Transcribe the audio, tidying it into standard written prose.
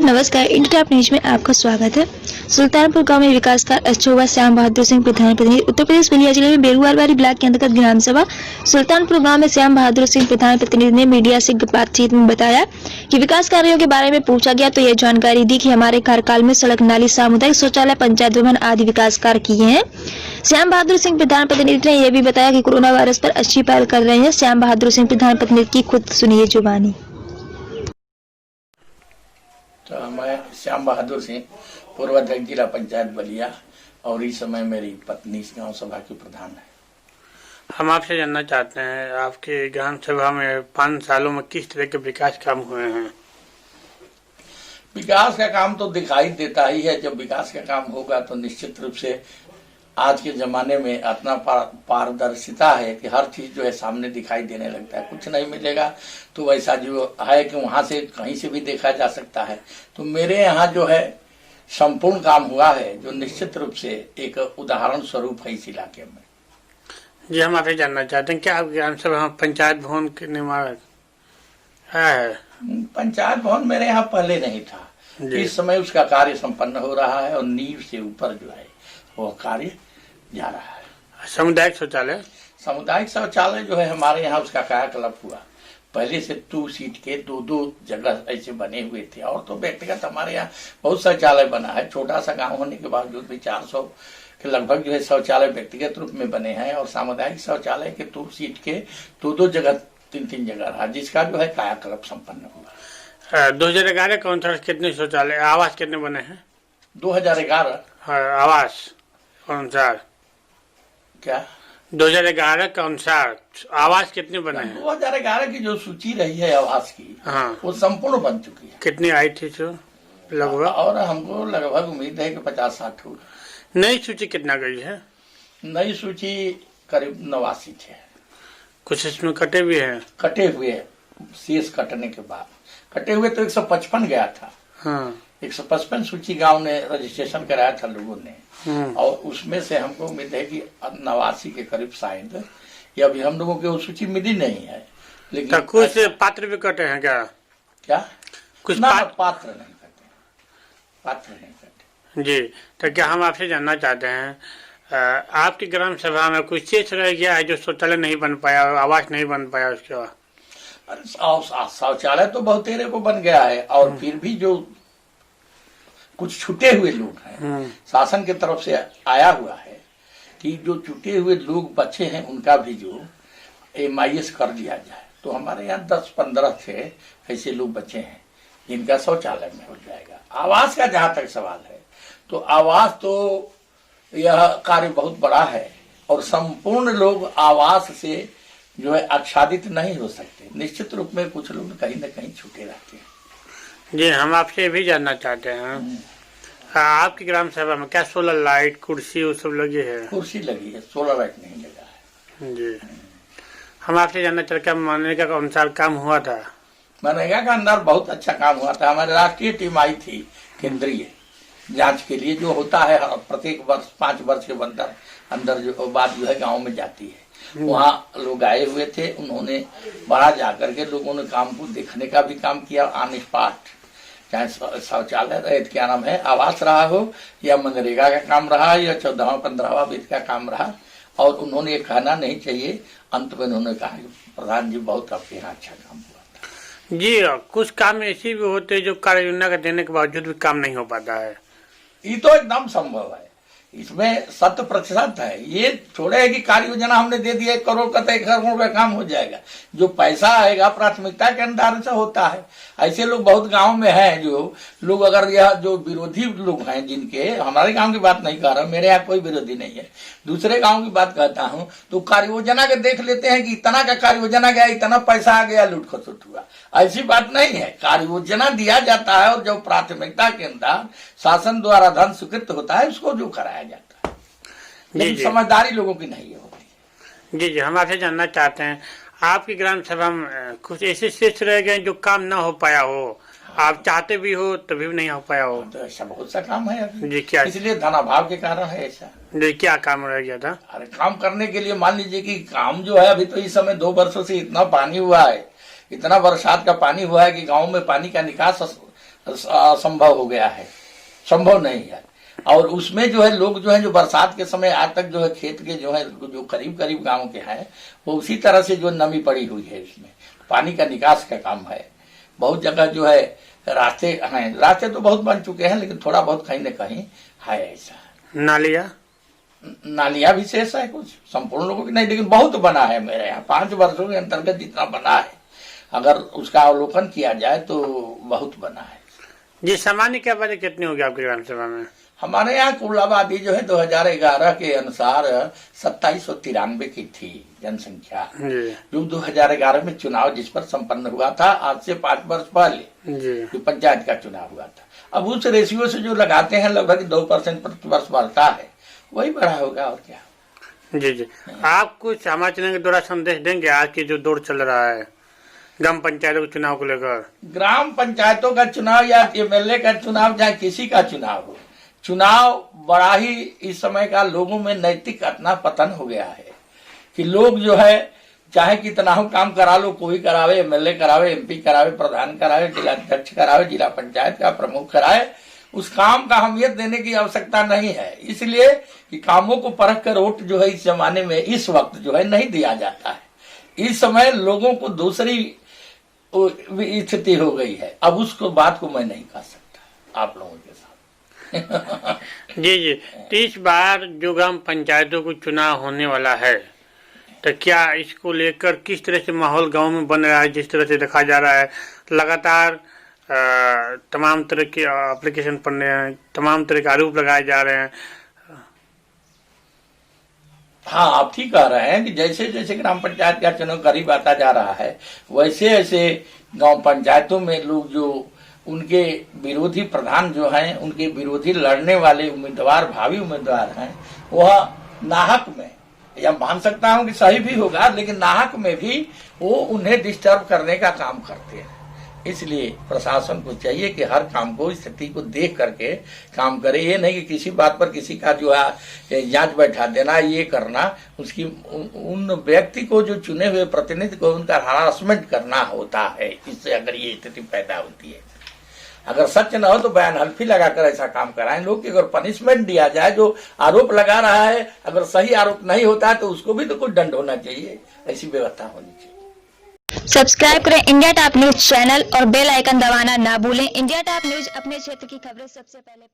नमस्कार, India news में आपका स्वागत है। सुल्तानपुर गांव में विकास कार्य अच्छा हुआ। श्याम बहादुर सिंह प्रधान प्रतिनिधि उत्तर प्रदेश बलिया जिले में बेरुआरबाड़ी ब्लॉक के अंतर्गत ग्राम सभा सुल्तानपुर गांव में श्याम बहादुर सिंह प्रधान प्रतिनिधि ने मीडिया से बातचीत में बताया कि विकास कार्यों के बारे में पूछा गया तो यह जानकारी दी कि हमारे कार्यकाल में सड़क, नाली, सामुदायिक शौचालय, पंचायत भवन आदि विकास कार्य किए हैं। श्याम बहादुर सिंह प्रधान प्रतिनिधि ने यह भी बताया कि कोरोना वायरस पर अच्छी पहल कर रहे हैं। श्याम बहादुर सिंह प्रधान प्रतिनिधि की खुद सुनिए जुबानी। तो मैं श्याम बहादुर सिंह, पूर्व अध्यक्ष जिला पंचायत बलिया, और इस समय मेरी पत्नी इस गांव सभा की प्रधान है। हम आपसे जानना चाहते हैं, आपके ग्राम सभा में 5 सालों में किस तरह के विकास काम हुए हैं? विकास का काम तो दिखाई देता ही है। जब विकास का काम होगा तो निश्चित रूप से आज के जमाने में इतना पारदर्शिता है कि हर चीज जो है सामने दिखाई देने लगता है। कुछ नहीं मिलेगा तो वैसा जो है कि वहां से कहीं से भी देखा जा सकता है। तो मेरे यहाँ जो है संपूर्ण काम हुआ है, जो निश्चित रूप से एक उदाहरण स्वरूप है इस इलाके में। जी, हम आपसे जानना चाहते हैं, क्या आप ग्राम सभा में पंचायत भवन के निर्माण है? पंचायत भवन मेरे यहाँ पहले नहीं था। इस समय उसका कार्य संपन्न हो रहा है और नींव से ऊपर जो है वो कार्य जा रहा है। सामुदायिक शौचालय? सामुदायिक शौचालय जो है हमारे यहाँ उसका कायाकल्प हुआ। पहले से 2 सीट के 2 जगह ऐसे बने हुए थे, और तो व्यक्तिगत हमारे यहाँ बहुत शौचालय बना है। छोटा सा गांव होने के बावजूद भी 400 के लगभग जो है शौचालय व्यक्तिगत रूप में बने हैं, और सामुदायिक शौचालय के 2 सीट के 2 जगह 3 जगह रहा, जिसका जो है कायाकल्प संपन्न हुआ। 2011 के अनुसार कितने शौचालय, आवास कितने बने हैं? 2011 आवास अनुसार क्या 2011 के अनुसार आवास कितने बने हैं? 2011 की जो सूची रही है आवास की, हाँ, वो संपूर्ण बन चुकी है। कितनी आई थी लगभग? और हमको लगभग उम्मीद है कि 50-60 होगी। नई सूची कितना गई है? नई सूची करीब 89 थे। कुछ इसमें कटे भी हैं? कटे हुए शेष कटने के बाद कटे हुए तो 155 गया था। हाँ, 155 सूची गांव ने रजिस्ट्रेशन कराया था लोगों ने, और उसमें से हमको उम्मीद है कि 89 के करीब शायद, या अभी हम लोगों की वो सूची मिली नहीं है। लेकिन कुछ पात्र भी कटे हैं क्या? कुछ पात्र नहीं कटे। जी, तो क्या हम आपसे जानना चाहते हैं, आपकी ग्राम सभा में कुछ शेष रह गया है जो शौचालय नहीं बन पाया, आवास नहीं बन पाया उसके बाद? अरे शौचालय तो बहुतेरे को बन गया है, और फिर भी जो कुछ छूटे हुए लोग हैं, शासन की तरफ से आया हुआ है कि जो छूटे हुए लोग बचे हैं उनका भी जो MIS कर दिया जाए। तो हमारे यहाँ 10-15 थे ऐसे लोग बचे हैं जिनका शौचालय में हो जाएगा। आवास का जहां तक सवाल है, तो आवास तो यह कार्य बहुत बड़ा है, और संपूर्ण लोग आवास से जो है आच्छादित नहीं हो सकते। निश्चित रूप में कुछ लोग कहीं न कहीं छूटे रहते हैं। जी, हम आपसे भी जानना चाहते हैं, आपकी ग्राम सभा में क्या सोलर लाइट, कुर्सी वो सब लगी है? कुर्सी लगी है, सोलर लाइट नहीं लगा है। जी, हम आपसे जानना चाहते, क्या मनरेगा का अनुसार काम हुआ था? मनरेगा का अंदर बहुत अच्छा काम हुआ था। हमारी राष्ट्रीय टीम आई थी केंद्रीय जांच के लिए, जो होता है प्रत्येक वर्ष 5 वर्ष के अंदर जो बात जो है गाँव में जाती है। वहाँ लोग आए हुए थे, उन्होंने बाहर जाकर के लोगों ने काम को देखने का भी काम किया ऑन स्पॉट। चाहे शौचालय रहे, क्या नाम है, आवास रहा हो, या मनरेगा का काम रहा, या 14वां 15वां वित्त का काम रहा, और उन्होंने ये कहना नहीं चाहिए, अंत में उन्होंने कहा प्रधान जी बहुत आपके यहाँ अच्छा काम हुआ था। जी, कुछ काम ऐसे भी होते हैं जो कार्य योजना का देने के बावजूद भी काम नहीं हो पाता है। ये तो एकदम संभव है, इसमें 100% है। ये थोड़े है कि कार्य योजना हमने दे दिया 1 करोड़ का, तो 1 करोड़ का काम हो जाएगा। जो पैसा आएगा प्राथमिकता के अनुसार से होता है। ऐसे लोग बहुत गांव में हैं, जो लोग, अगर यह जो विरोधी लोग हैं, जिनके, हमारे गांव की बात नहीं कर रहा, मेरे यहाँ कोई विरोधी नहीं है, दूसरे गांव की बात कहता हूँ, तो कार्य योजना के देख लेते हैं कि इतना का कार्य योजना गया, इतना पैसा आ गया, लूट खसुट हुआ। ऐसी बात नहीं है। कार्य योजना दिया जाता है, और जो प्राथमिकता के अंदर शासन द्वारा धन स्वीकृत होता है उसको जो कराया जाता है, लेकिन समझदारी लोगों की नहीं होती। जी, हम आपसे जानना चाहते हैं, आपकी ग्राम सभा में कुछ ऐसे शेष रह गए जो काम ना हो पाया हो, आप चाहते भी हो तभी भी नहीं हो पाया हो? तो ऐसा बहुत सा काम है अभी। जी, क्या? इसलिए धनाभाव के कारण है ऐसा। जी, क्या काम रह गया था? अरे काम करने के लिए मान लीजिए कि काम जो है, अभी तो इस समय 2 वर्षों से इतना पानी हुआ है, इतना बरसात का पानी हुआ है कि गाँव में पानी का निकास असंभव हो गया है, संभव नहीं है। और उसमें जो है लोग जो है जो बरसात के समय आज तक जो है खेत के जो है जो करीब करीब गांव के हैं वो उसी तरह से जो नमी पड़ी हुई है, इसमें पानी का निकास का काम है। बहुत जगह जो है रास्ते हैं, रास्ते तो बहुत बन चुके हैं लेकिन थोड़ा बहुत कहीं न कहीं है ऐसा। नालियां भी शेष है, कुछ संपूर्ण लोगों की नहीं लेकिन बहुत बना है मेरे यहाँ 5 वर्षों के अंतर्गत जितना बना है, अगर उसका अवलोकन किया जाए तो बहुत बना है। जी, सामान्य की आबादी कितनी होगी आपकी ग्राम सभा में? हमारे यहाँ कुल आबादी जो है 2011 के अनुसार 2793 की थी जनसंख्या, जो 2011 में चुनाव जिस पर संपन्न हुआ था आज से 5 वर्ष पहले जो पंचायत का चुनाव हुआ था। अब उस रेशियो से जो लगाते हैं लगभग 2% प्रति वर्ष बढ़ता है, वही बढ़ा होगा और क्या। जी, आप कुछ समाचार के द्वारा संदेश देंगे आज की जो दौर चल रहा है ग्राम पंचायतों के चुनाव को लेकर? ग्राम पंचायतों का चुनाव या एमएलए का चुनाव चाहे किसी का चुनाव हो, चुनाव बड़ा ही इस समय का लोगों में नैतिक इतना पतन हो गया है कि लोग जो है चाहे कितना हो काम करा लो, कोई करावे, एमएलए करावे, एमपी करावे, प्रधान करावे, जिला अध्यक्ष करावे, जिला पंचायत का प्रमुख कराए, उस काम का अहमियत देने की आवश्यकता नहीं है। इसलिए कि कामों को परख कर वोट जो है इस जमाने में इस वक्त जो है नहीं दिया जाता है। इस समय लोगों को दूसरी स्थिति हो गई है। अब उसको बात को मैं नहीं कह सकता आप लोगों के साथ। जी, तो इस बार जो ग्राम पंचायतों को चुनाव होने वाला है तो क्या इसको लेकर किस तरह से माहौल गांव में बन रहा है? जिस तरह से देखा जा रहा है लगातार तमाम तरह के एप्लीकेशन पढ़ रहे हैं, तमाम तरह के आरोप लगाए जा रहे हैं। हाँ, आप ठीक कह रहे हैं कि जैसे जैसे ग्राम पंचायत का चुनाव करीब आता जा रहा है वैसे ऐसे गांव पंचायतों में लोग जो उनके विरोधी प्रधान जो हैं, उनके विरोधी लड़ने वाले उम्मीदवार, भावी उम्मीदवार हैं, वह नाहक में, या मान सकता हूं कि सही भी होगा लेकिन नाहक में भी वो उन्हें डिस्टर्ब करने का काम करते हैं। इसलिए प्रशासन को चाहिए कि हर काम को, स्थिति को देख करके काम करे। ये नहीं कि किसी बात पर किसी का जो है जांच बैठा देना, ये करना, उसकी उन व्यक्ति को जो चुने हुए प्रतिनिधि को उनका हरासमेंट करना होता है। इससे अगर ये स्थिति पैदा होती है, अगर सच न हो तो बयान हल्फी लगाकर ऐसा काम कराएं लोग कि अगर पनिशमेंट दिया जाए, जो आरोप लगा रहा है अगर सही आरोप नहीं होता है तो उसको भी तो कुछ दंड होना चाहिए, ऐसी व्यवस्था होनी चाहिए। सब्सक्राइब करें इंडिया टॉप न्यूज चैनल और बेल आइकन दबाना ना भूलें। इंडिया टॉप न्यूज अपने क्षेत्र की खबरें सबसे पहले